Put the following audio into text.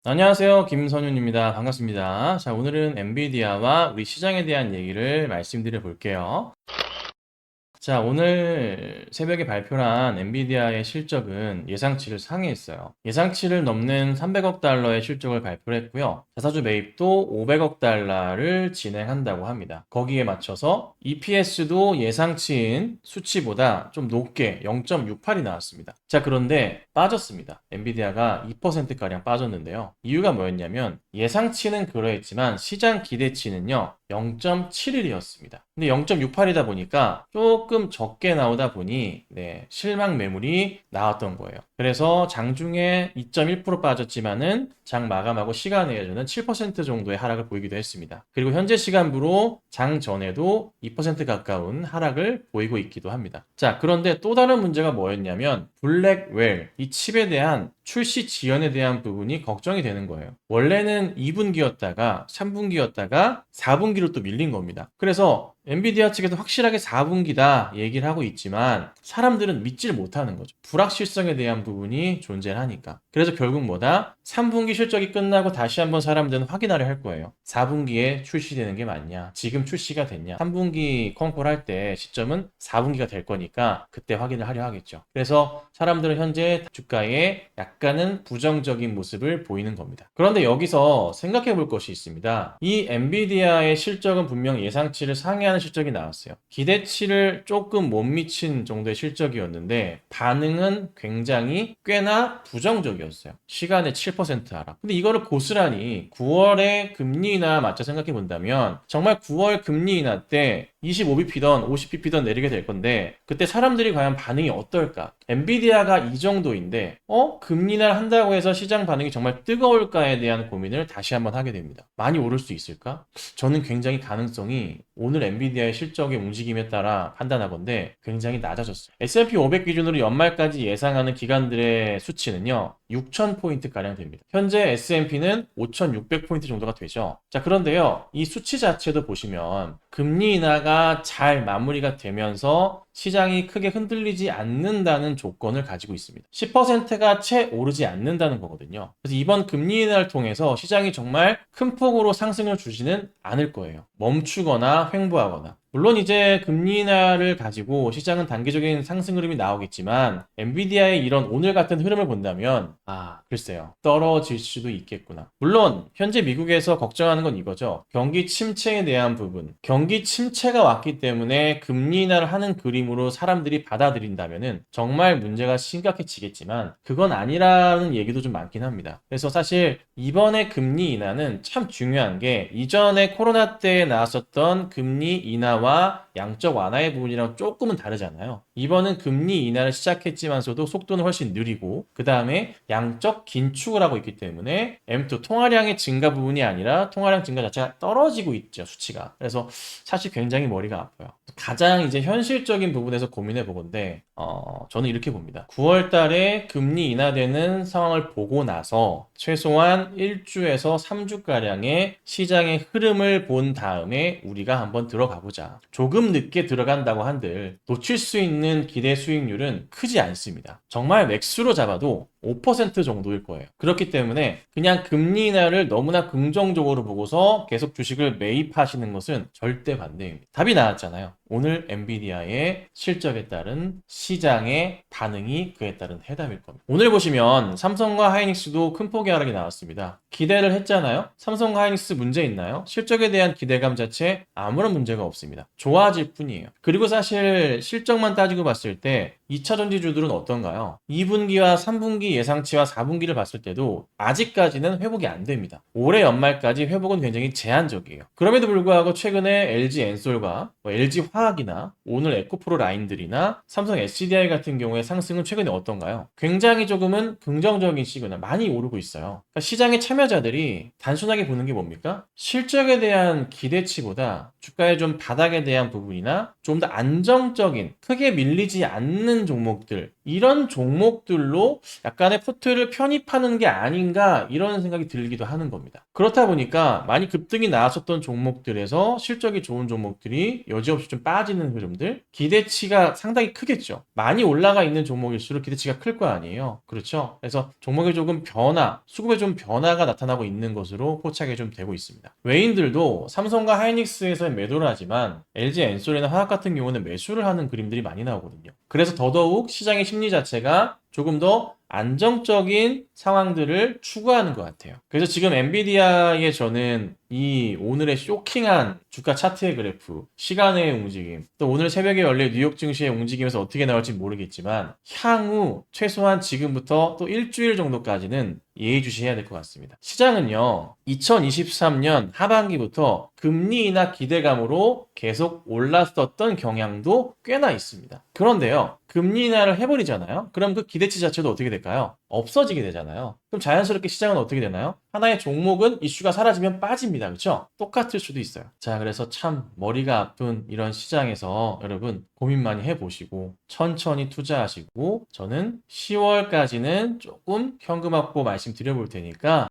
안녕하세요. 김선윤입니다. 반갑습니다. 자, 오늘은 엔비디아와 우리 시장에 대한 얘기를 말씀드려 볼게요. 자, 오늘 새벽에 발표한 엔비디아의 실적은 예상치를 상회했어요. 예상치를 넘는 300억 달러의 실적을 발표를 했고요. 자사주 매입도 500억 달러를 진행한다고 합니다. 거기에 맞춰서 EPS도 예상치인 수치보다 좀 높게 0.68이 나왔습니다. 자, 그런데 빠졌습니다. 엔비디아가 2%가량 빠졌는데요. 이유가 뭐였냐면 예상치는 그러했지만 시장 기대치는요. 0.71이었습니다. 근데 0.68이다 보니까 조금 적게 나오다 보니 실망 매물이 나왔던 거예요. 그래서 장중에 2.1% 빠졌지만은 장 마감하고 시간에 저는 7% 정도의 하락을 보이기도 했습니다. 그리고 현재 시간부로 장 전에도 2% 가까운 하락을 보이고 있기도 합니다. 자, 그런데 또 다른 문제가 뭐였냐면 블랙웰, 이 칩에 대한 출시 지연에 대한 부분이 걱정이 되는 거예요. 원래는 2분기였다가 3분기였다가 4분기로 또 밀린 겁니다. 그래서 엔비디아 측에서 확실하게 4분기다 얘기를 하고 있지만 사람들은 믿지를 못하는 거죠. 불확실성에 대한 부분이 존재하니까. 그래서 결국 뭐다? 3분기 실적이 끝나고 다시 한번 사람들은 확인하려 할 거예요. 4분기에 출시되는 게 맞냐? 지금 출시가 됐냐? 3분기 컨콜 할 때 시점은 4분기가 될 거니까 그때 확인을 하려 하겠죠. 그래서 사람들은 현재 주가에 약간은 부정적인 모습을 보이는 겁니다. 그런데 여기서 생각해 볼 것이 있습니다. 이 엔비디아의 실적은 분명 예상치를 상회하는 실적이 나왔어요. 기대치를 조금 못 미친 정도의 실적이었는데 반응은 굉장히 꽤나 부정적이었어요. 시간에 7% 하락. 근데 이거를 고스란히 9월에 금리 인하 맞춰 생각해 본다면 정말 9월 금리 인하 때 25bp던 50bp던 내리게 될 건데 그때 사람들이 과연 반응이 어떨까? 엔비디아가 이 정도인데 금리 인하를 한다고 해서 시장 반응이 정말 뜨거울까에 대한 고민을 다시 한번 하게 됩니다. 많이 오를 수 있을까? 저는 굉장히 가능성이 오늘 엔비디아의 실적의 움직임에 따라 판단하건데 굉장히 낮아졌어요. S&P 500 기준으로 연말까지 예상하는 기관들의 수치는요. 6,000포인트가량 됩니다. 현재 S&P는 5,600포인트 정도가 되죠. 자, 그런데요. 이 수치 자체도 보시면 금리 인하가 잘 마무리가 되면서 시장이 크게 흔들리지 않는다는 조건을 가지고 있습니다. 10%가 채 오르지 않는다는 거거든요. 그래서 이번 금리 인하를 통해서 시장이 정말 큰 폭으로 상승을 주지는 않을 거예요. 멈추거나 횡보하거나. 물론 이제 금리 인하를 가지고 시장은 단기적인 상승 흐름이 나오겠지만 엔비디아의 이런 오늘 같은 흐름을 본다면 글쎄요. 떨어질 수도 있겠구나. 물론 현재 미국에서 걱정하는 건 이거죠. 경기 침체에 대한 부분. 경기 침체가 왔기 때문에 금리 인하를 하는 그림으로 사람들이 받아들인다면은 정말 문제가 심각해지겠지만 그건 아니라는 얘기도 좀 많긴 합니다. 그래서 사실 이번에 금리 인하는 참 중요한 게 이전에 코로나 때 나왔었던 금리 인하와 양적 완화의 부분이랑 조금은 다르잖아요. 이번은 금리 인하를 시작했지만서도 속도는 훨씬 느리고 그 다음에 양적 긴축을 하고 있기 때문에 M2 통화량의 증가 부분이 아니라 통화량 증가 자체가 떨어지고 있죠, 수치가. 그래서 사실 굉장히 머리가 아파요. 가장 이제 현실적인 부분에서 고민해 보건데 저는 이렇게 봅니다. 9월 달에 금리 인하되는 상황을 보고 나서 최소한 1주에서 3주가량의 시장의 흐름을 본 다음에 우리가 한번 들어가 보자. 조금 늦게 들어간다고 한들 놓칠 수 있는 기대 수익률은 크지 않습니다. 정말 맥스로 잡아도 5% 정도일 거예요. 그렇기 때문에 그냥 금리 인하를 너무나 긍정적으로 보고서 계속 주식을 매입하시는 것은 절대 반대입니다. 답이 나왔잖아요. 오늘 엔비디아의 실적에 따른 시장의 반응이 그에 따른 해답일 겁니다. 오늘 보시면 삼성과 하이닉스도 큰 폭의 하락이 나왔습니다. 기대를 했잖아요. 삼성과 하이닉스 문제 있나요? 실적에 대한 기대감 자체 아무런 문제가 없습니다. 좋아질 뿐이에요. 그리고 사실 실적만 따지고 봤을 때 2차 전지주들은 어떤가요? 2분기와 3분기 예상치와 4분기를 봤을 때도 아직까지는 회복이 안 됩니다. 올해 연말까지 회복은 굉장히 제한적이에요. 그럼에도 불구하고 최근에 LG 엔솔과 LG 화학이나 오늘 에코프로 라인들이나 삼성 SDI 같은 경우에 상승은 최근에 어떤가요? 굉장히 조금은 긍정적인 시그널 많이 오르고 있어요. 그러니까 시장의 참여자들이 단순하게 보는 게 뭡니까? 실적에 대한 기대치보다 주가의 좀 바닥에 대한 부분이나 좀 더 안정적인 크게 밀리지 않는 종목들 이런 종목들로 약간의 포트를 편입하는 게 아닌가 이런 생각이 들기도 하는 겁니다. 그렇다 보니까 많이 급등이 나왔었던 종목들에서 실적이 좋은 종목들이 여지없이 좀 빠지는 흐름들, 기대치가 상당히 크겠죠. 많이 올라가 있는 종목일수록 기대치가 클 거 아니에요. 그렇죠? 그래서 종목에 조금 변화, 수급에 좀 변화가 나타나고 있는 것으로 포착이 좀 되고 있습니다. 외인들도 삼성과 하이닉스에서 매도를 하지만 LG 엔솔이나 화학 같은 경우는 매수를 하는 그림들이 많이 나오거든요. 그래서 더더욱 시장의 심리 자체가 조금 더 안정적인 상황들을 추구하는 것 같아요. 그래서 지금 엔비디아의 저는 이 오늘의 쇼킹한 주가 차트의 그래프, 시간의 움직임, 또 오늘 새벽에 열린 뉴욕 증시의 움직임에서 어떻게 나올지 모르겠지만 향후 최소한 지금부터 또 일주일 정도까지는 예의주시해야 될 것 같습니다. 시장은요, 2023년 하반기부터 금리 인하 기대감으로 계속 올랐었던 경향도 꽤나 있습니다. 그런데요, 금리 인하를 해버리잖아요. 그럼 그 기대치 자체도 어떻게 될까요? 없어지게 되잖아요. 그럼 자연스럽게 시장은 어떻게 되나요? 하나의 종목은 이슈가 사라지면 빠집니다. 그렇죠? 똑같을 수도 있어요. 자, 그래서 참 머리가 아픈 이런 시장에서 여러분 고민 많이 해보시고 천천히 투자하시고 저는 10월까지는 조금 현금 확보 말씀드려 볼 테니까